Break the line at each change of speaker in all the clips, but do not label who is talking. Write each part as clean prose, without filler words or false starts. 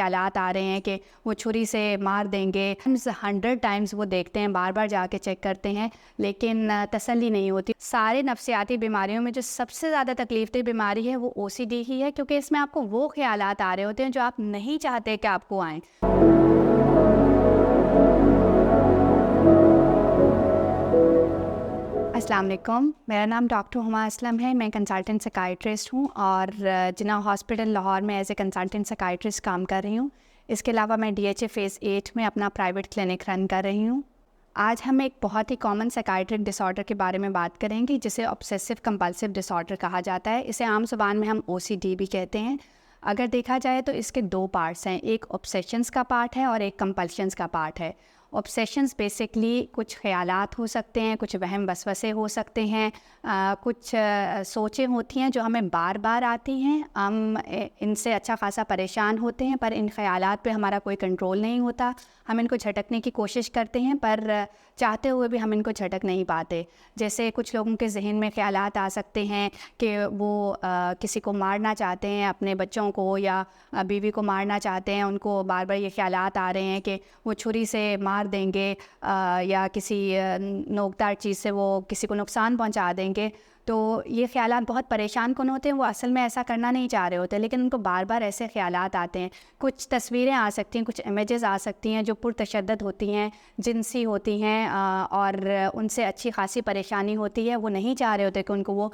ख्यालात आ रहे हैं कि वो छुरी से मार देंगे। 100 टाइम्स वो देखते हैं, बार बार जाके चेक करते हैं, लेकिन तसल्ली नहीं होती। सारे नफ्सियाती बीमारियों में जो सबसे ज़्यादा तकलीफ़देह बीमारी है वो OCD ही है, क्योंकि इसमें आपको वो ख्यालात आ रहे होते हैं जो आप नहीं चाहते कि आपको आएँ। अस्सलाम वालेकुम, मेरा नाम डॉक्टर हुमा असलम है। मैं कंसल्टेंट साइकियाट्रिस्ट हूँ और जिन्ना हॉस्पिटल लाहौर में एज ए कंसल्टेंट साइकियाट्रिस्ट काम कर रही हूँ। इसके अलावा मैं DHA फ़ेज़ 8 में अपना प्राइवेट क्लिनिक रन कर रही हूँ। आज हम एक बहुत ही कॉमन साइकियाट्रिक डिसऑर्डर के बारे में बात करेंगे, जिसे ऑब्सेसिव कंपल्सिव डिसऑर्डर कहा जाता है। इसे आम ज़ुबान में हम OCD भी कहते हैं। अगर देखा जाए तो इसके 2 पार्ट्स हैं, एक ऑब्सेशंस का पार्ट है और एक कंपल्शंस का पार्ट है। ऑब्सेशंस बेसिकली कुछ ख़यालात हो सकते हैं, कुछ वहम वसवसे हो सकते हैं, कुछ सोचें होती हैं जो हमें बार बार आती हैं। हम इनसे अच्छा खासा परेशान होते हैं, पर इन ख़यालात पे हमारा कोई कंट्रोल नहीं होता। हम इनको झटकने की कोशिश करते हैं, पर चाहते हुए भी हम इनको झटक नहीं पाते। जैसे कुछ लोगों के जहन में ख़यालात आ सकते हैं कि वो किसी को मारना चाहते हैं, अपने बच्चों को या बीवी को मारना चाहते हैं। उनको बार बार ये ख़यालात आ रहे हैं कि वो छुरी से मार देंगे या किसी नोकदार चीज़ से वो किसी को नुकसान पहुंचा देंगे। तो ये ख़यालात बहुत परेशान कौन होते हैं, वो असल में ऐसा करना नहीं चाह रहे होते, लेकिन उनको बार बार ऐसे ख़यालात आते हैं। कुछ तस्वीरें आ सकती हैं, कुछ इमेजेस आ सकती हैं जो पुरतशद्दुद होती हैं, जिनसी होती हैं और उनसे अच्छी खासी परेशानी होती है। वो नहीं चाह रहे होते कि उनको वो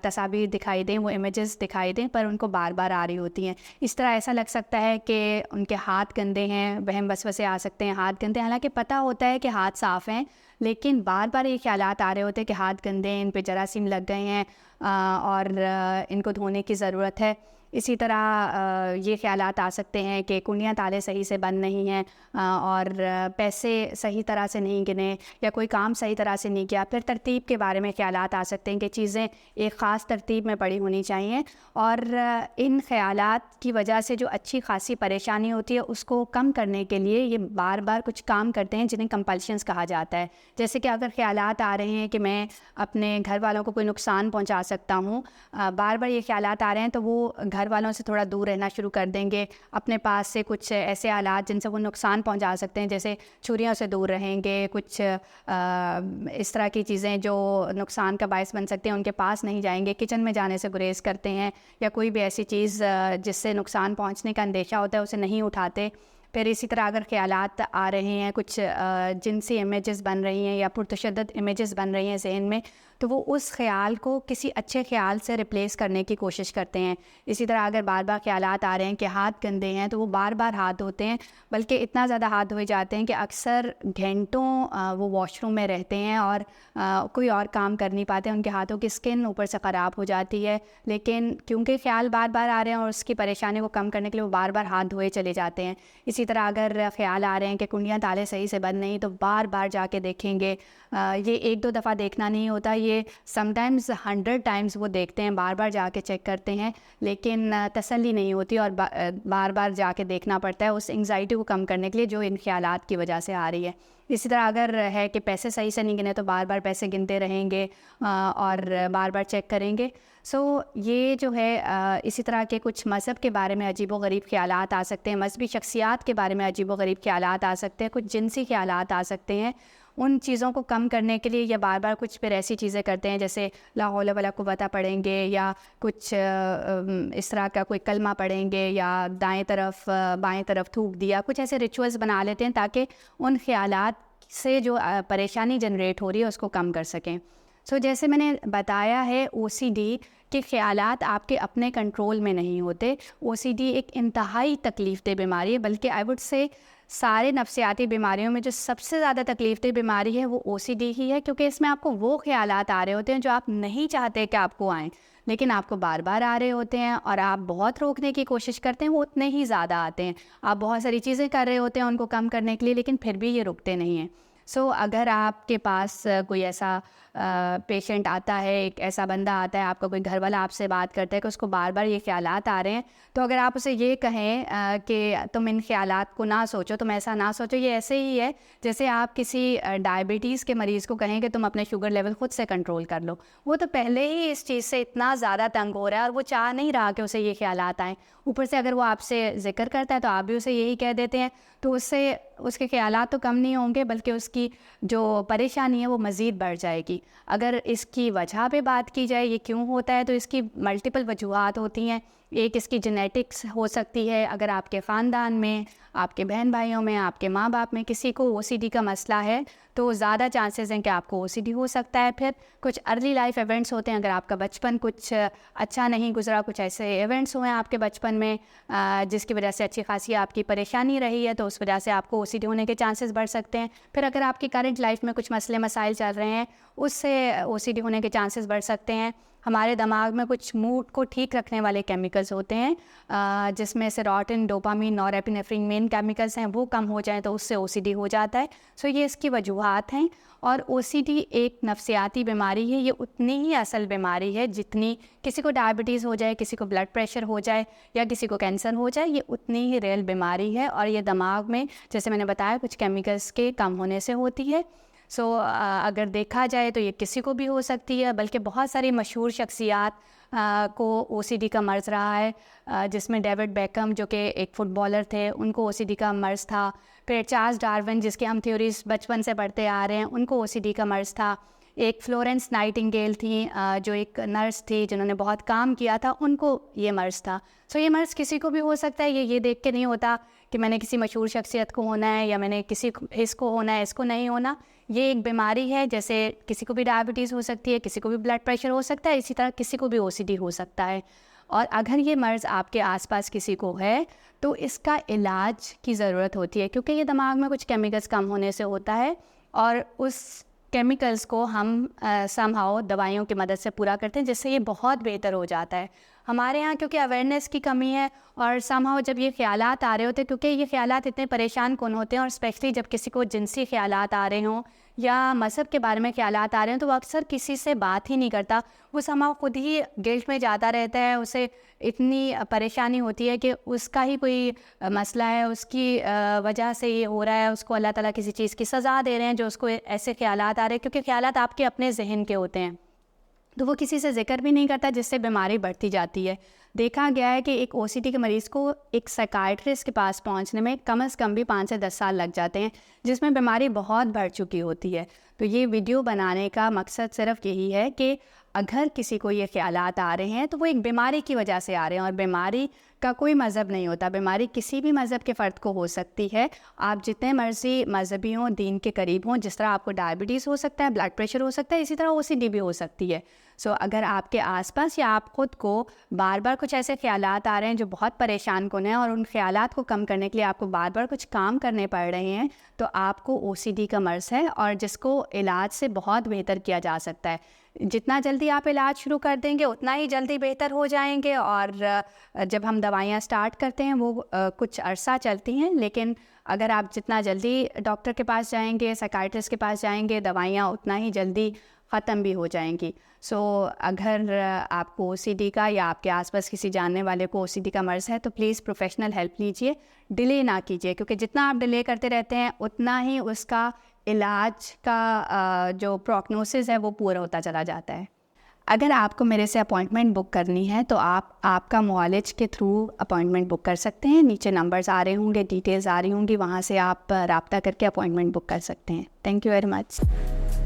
तस्वीर दिखाई दें, वो इमेजेस दिखाई दें, पर उनको बार बार आ रही होती हैं। इस तरह ऐसा लग सकता है कि उनके हाथ गंदे हैं, वहम वसवसे आ सकते हैं, हाथ गंदे, हालांकि पता होता है कि हाथ साफ़ हैं, लेकिन बार बार ये ख्यालात आ रहे होते हैं कि हाथ गंदे हैं, इन पे जरासीम लग गए हैं और इनको धोने की ज़रूरत है। इसी तरह ये ख़यालात आ सकते हैं कि कुंडियाँ ताले सही से बंद नहीं हैं और पैसे सही तरह से नहीं गिने या कोई काम सही तरह से नहीं किया। फिर तरतीब के बारे में ख़यालात आ सकते हैं कि चीज़ें एक ख़ास तरतीब में पड़ी होनी चाहिए, और इन ख़यालात की वजह से जो अच्छी खासी परेशानी होती है उसको कम करने के लिए ये बार बार कुछ काम करते हैं जिन्हें कंपल्शंस कहा जाता है। जैसे कि अगर ख़यालात आ रहे हैं कि मैं अपने घर वालों को कोई नुकसान पहुँचा सकता हूँ, बार बार ये ख़यालात आ रहे हैं, तो वो घर वालों से थोड़ा दूर रहना शुरू कर देंगे। अपने पास से कुछ ऐसे आलात जिनसे वो नुकसान पहुंचा सकते हैं, जैसे छुरियों से दूर रहेंगे। कुछ इस तरह की चीज़ें जो नुकसान का बायस बन सकते हैं उनके पास नहीं जाएंगे। किचन में जाने से गुरेज करते हैं, या कोई भी ऐसी चीज़ जिससे नुकसान पहुंचने का अंदेशा होता है उसे नहीं उठाते। फिर इसी तरह अगर ख़यालात आ रहे हैं, कुछ जिनसी इमेजेस बन रही हैं या पुरतशद्दुद इमेजेस बन रही हैं ज़हन में, तो वो उस ख़याल को किसी अच्छे ख़याल से रिप्लेस करने की कोशिश करते हैं। इसी तरह अगर बार बार ख़यालात आ रहे हैं कि हाथ गंदे हैं, तो वो बार बार हाथ धोते हैं, बल्कि इतना ज़्यादा हाथ धोए जाते हैं कि अक्सर घंटों वो वॉशरूम में रहते हैं और कोई और काम कर नहीं पाते। उनके हाथों की स्किन ऊपर से ख़राब हो जाती है, लेकिन क्योंकि ख़्याल बार बार आ रहे हैं और उसकी परेशानी को कम करने के लिए वो बार बार हाथ धोए चले जाते हैं। इसी तरह अगर ख़्याल आ रहे हैं कि कुंडियाँ ताले सही से बंद नहीं, तो बार बार जाके देखेंगे। ये 1-2 दफ़ा देखना नहीं होता, ये समटाइम्स 100 टाइम्स वो देखते हैं, बार बार जाके चेक करते हैं, लेकिन तसल्ली नहीं होती और बार बार जाके देखना पड़ता है उस एंग्जाइटी को कम करने के लिए जो इन ख़यालात की वजह से आ रही है। इसी तरह अगर है कि पैसे सही से नहीं गिने, तो बार बार पैसे गिनते रहेंगे और बार बार चेक करेंगे। ये जो है इसी तरह के कुछ मज़हब के बारे में अजीबो-गरीब ख़यालात आ सकते हैं, मज़हबी शख्सियात के बारे में अजीबो-गरीब ख़यालात आ सकते हैं, कुछ जिनसी ख़यालात आ सकते हैं। उन चीज़ों को कम करने के लिए ये बार बार कुछ फिर ऐसी चीज़ें करते हैं, जैसे ला हौला वला कुव्वता पढ़ेंगे, या कुछ इस तरह का कोई कलमा पढ़ेंगे, या दाएं तरफ बाएं तरफ थूक दिया। कुछ ऐसे रिचुअल्स बना लेते हैं ताकि उन ख़यालात से जो परेशानी जनरेट हो रही है उसको कम कर सकें। जैसे मैंने बताया है, OCD के ख़यालात आपके अपने कंट्रोल में नहीं होते। OCD एक इंतहाई तकलीफ़देह बीमारी है, बल्कि आई वुड से सारे नफ्सियाती बीमारियों में जो सबसे ज़्यादा तकलीफ़देह बीमारी है वो OCD ही है, क्योंकि इसमें आपको वो ख़यालात आ रहे होते हैं जो आप नहीं चाहते कि आपको आएँ, लेकिन आपको बार बार आ रहे होते हैं, और आप बहुत रोकने की कोशिश करते हैं, वो उतने ही ज़्यादा आते हैं। आप बहुत सारी चीज़ें कर रहे होते हैं उनको कम करने के लिए, लेकिन फिर भी ये रुकते नहीं हैं। अगर आपके पास कोई ऐसा पेशेंट आता है, एक ऐसा बंदा आता है, आपका कोई घर वाला आपसे बात करता है कि उसको बार बार ये ख्यालात आ रहे हैं, तो अगर आप उसे ये कहें कि तुम इन ख्यालात को ना सोचो, तुम ऐसा ना सोचो, ये ऐसे ही है जैसे आप किसी डायबिटीज़ के मरीज़ को कहें कि तुम अपने शुगर लेवल खुद से कंट्रोल कर लो। वो तो पहले ही इस चीज़ से इतना ज़्यादा तंग हो रहा है और वो चाह नहीं रहा कि उसे ये ख्यालात आएँ। ऊपर से अगर वो आपसे ज़िक्र करता है तो आप भी उसे यही कह देते हैं, तो उससे उसके ख्यालात तो कम नहीं होंगे बल्कि उसकी जो परेशानी है वो मज़ीद बढ़ जाएगी। अगर इसकी वजह पे बात की जाए ये क्यों होता है, तो इसकी मल्टीपल वजूहात होती हैं। एक इसकी जेनेटिक्स हो सकती है, अगर आपके ख़ानदान में, आपके बहन भाइयों में, आपके माँ बाप में किसी को ओसीडी का मसला है तो ज़्यादा चांसेस हैं कि आपको ओसीडी हो सकता है। फिर कुछ अर्ली लाइफ इवेंट्स होते हैं, अगर आपका बचपन कुछ अच्छा नहीं गुजरा, कुछ ऐसे इवेंट्स हुए हैं आपके बचपन में जिसकी वजह से अच्छी खासी आपकी परेशानी रही है, तो उस वजह से आपको ओसीडी होने के चांसेस बढ़ सकते हैं। फिर अगर आपकी करंट लाइफ में कुछ मसले मसाइल चल रहे हैं, उससे ओसीडी होने के चांसेस बढ़ सकते हैं। हमारे दिमाग में कुछ मूड को ठीक रखने वाले केमिकल्स होते हैं जिसमें serotonin, dopamine, norepinephrine main chemicals हैं, वो कम हो जाएं तो उससे ओसीडी हो जाता है। सो ये इसकी वजूहात हैं। और ओसीडी एक नफ्सियाती बीमारी है, ये उतनी ही असल बीमारी है जितनी किसी को डायबिटीज़ हो जाए, किसी को ब्लड प्रेशर हो जाए या किसी को कैंसर हो जाए, ये उतनी ही रियल बीमारी है। और ये दिमाग में, जैसे मैंने बताया, कुछ केमिकल्स के कम होने से होती है। अगर देखा जाए तो ये किसी को भी हो सकती है, बल्कि बहुत सारी मशहूर शख्सियात को ओसीडी का मर्ज़ रहा है, जिसमें डेविड बेकहम जो कि एक फ़ुटबॉलर थे, उनको ओसीडी का मर्ज़ था। फिर चार्ल्स डार्विन, जिसकी हम थ्योरीज़ बचपन से पढ़ते आ रहे हैं, उनको ओसीडी का मर्ज़ था। एक फ्लोरेंस नाइटिंगेल थी जो एक नर्स थी जिन्होंने बहुत काम किया था, उनको ये मर्ज़ था। ये मर्ज़ किसी को भी हो सकता है। ये देख के नहीं होता कि मैंने किसी मशहूर शख्सियत को होना है या मैंने इसको होना है, इसको नहीं होना। ये एक बीमारी है, जैसे किसी को भी डायबिटीज़ हो सकती है, किसी को भी ब्लड प्रेशर हो सकता है, इसी तरह किसी को भी ओसीडी हो सकता है। और अगर ये मर्ज़ आपके आसपास किसी को है तो इसका इलाज की ज़रूरत होती है, क्योंकि ये दिमाग में कुछ केमिकल्स कम होने से होता है और उस केमिकल्स को हम समहाउ दवाइयों की मदद से पूरा करते हैं, जिससे ये बहुत बेहतर हो जाता है। हमारे यहाँ क्योंकि अवेयरनेस की कमी है और समहाउ जब ये ख़्यालात आ रहे होते हैं, क्योंकि ये ख़्यालात इतने परेशान कौन होते हैं, और स्पेशली जब किसी को जिनसी ख़्यालात आ रहे हों या मज़हब के बारे में ख़्यालात आ रहे हैं, तो वो अक्सर किसी से बात ही नहीं करता। वो समहाउ खुद ही गिल्ट में जाता रहता है, उसे इतनी परेशानी होती है कि उसका ही कोई मसला है, उसकी वजह से ये हो रहा है, उसको अल्लाह ताला किसी चीज़ की सज़ा दे रहे हैं जो उसको ऐसे ख़्यालात आ रहे हैं, क्योंकि ख़्यालात आपके अपने जहन के होते हैं, तो वो किसी से ज़िक्र भी नहीं करता, जिससे बीमारी बढ़ती जाती है। देखा गया है कि एक ओसीडी के मरीज़ को एक साइकाइट्रिस्ट के पास पहुंचने में कम से कम भी 5 से 10 साल लग जाते हैं, जिसमें बीमारी बहुत बढ़ चुकी होती है। तो ये वीडियो बनाने का मकसद सिर्फ यही है कि अगर किसी को ये ख्यालात आ रहे हैं तो वो एक बीमारी की वजह से आ रहे हैं, और बीमारी का कोई मज़हब नहीं होता। बीमारी किसी भी मज़हब के फ़र्द को हो सकती है। आप जितने मर्ज़ी मज़हबी हों, दीन के करीब हों, जिस तरह आपको डायबिटीज़ हो सकता है, ब्लड प्रेशर हो सकता है, इसी तरह ओसीडी भी हो सकती है। अगर आपके आसपास या आप ख़ुद को बार बार कुछ ऐसे ख़्यालात आ रहे हैं जो बहुत परेशान कुन हैं, और उन ख़्यालात को कम करने के लिए आपको बार बार कुछ काम करने पड़ रहे हैं, तो आपको ओसीडी का मर्ज़ है, और जिसको इलाज से बहुत बेहतर किया जा सकता है। जितना जल्दी आप इलाज शुरू कर देंगे उतना ही जल्दी बेहतर हो जाएंगे। और जब हम दवाइयाँ स्टार्ट करते हैं वो कुछ अरसा चलती हैं, लेकिन अगर आप जितना जल्दी डॉक्टर के पास जाएंगे, साइकाइट्रिस्ट के पास जाएंगे, दवाइयाँ उतना ही जल्दी ख़त्म भी हो जाएंगी। अगर आपको ओसीडी का या आपके आसपास किसी जानने वाले को ओसीडी का मर्ज़ है तो प्लीज़ प्रोफेशनल हेल्प लीजिए, डिले ना कीजिए, क्योंकि जितना आप डिले करते रहते हैं उतना ही उसका इलाज का जो प्रोग्नोसिस है वो पूरा होता चला जाता है। अगर आपको मेरे से अपॉइंटमेंट बुक करनी है तो आप आपका मुआलिज के थ्रू अपॉइंटमेंट बुक कर सकते हैं। नीचे नंबर्स आ रहे होंगे, डिटेल्स आ रही होंगी, वहाँ से आप रब्ता करके अपॉइंटमेंट बुक कर सकते हैं। Thank you very much.